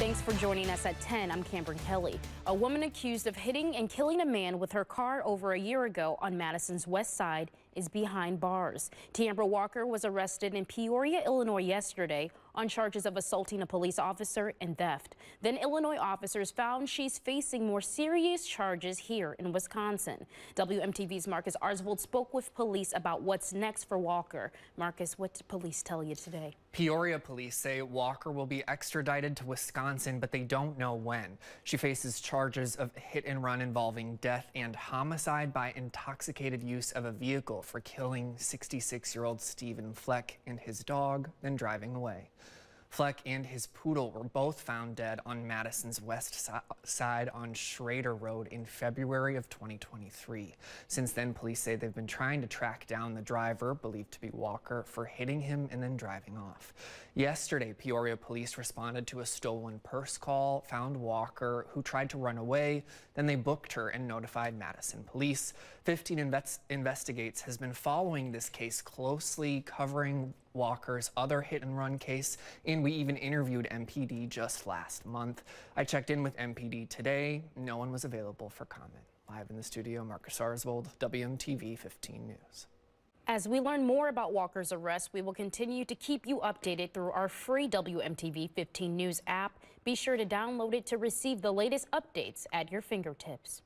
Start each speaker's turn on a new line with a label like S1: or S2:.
S1: Thanks for joining us at 10. I'm Cameron Kelly. A woman accused of hitting and killing a man with her car over a year ago on Madison's west side is behind bars. Tiambra Walker was arrested in Peoria, Illinois yesterday on charges of assaulting a police officer and theft. Then Illinois officers found she's facing more serious charges here in Wisconsin. WMTV's Marcus Arsvold spoke with police about what's next for Walker. Marcus, what did police tell you today?
S2: Peoria police say Walker will be extradited to Wisconsin, but they don't know when. She faces charges of hit and run involving death and homicide by intoxicated use of a vehicle for killing 66-year-old Stephen Fleck and his dog, then driving away. Fleck and his poodle were both found dead on Madison's west side on Schrader Road in February of 2023. Since then, police say they've been trying to track down the driver, believed to be Walker, for hitting him and then driving off. Yesterday, Peoria police responded to a stolen purse call, found Walker, who tried to run away. Then they booked her and notified Madison police. 15 Investigates has been following this case closely, covering Walker's other hit and run case, and we even interviewed MPD just last month. I checked in with MPD today. No one was available for comment. Live in the studio, Marcus Arsvold, WMTV 15 News.
S1: As we learn more about Walker's arrest, we will continue to keep you updated through our free WMTV 15 News app. Be sure to download it to receive the latest updates at your fingertips.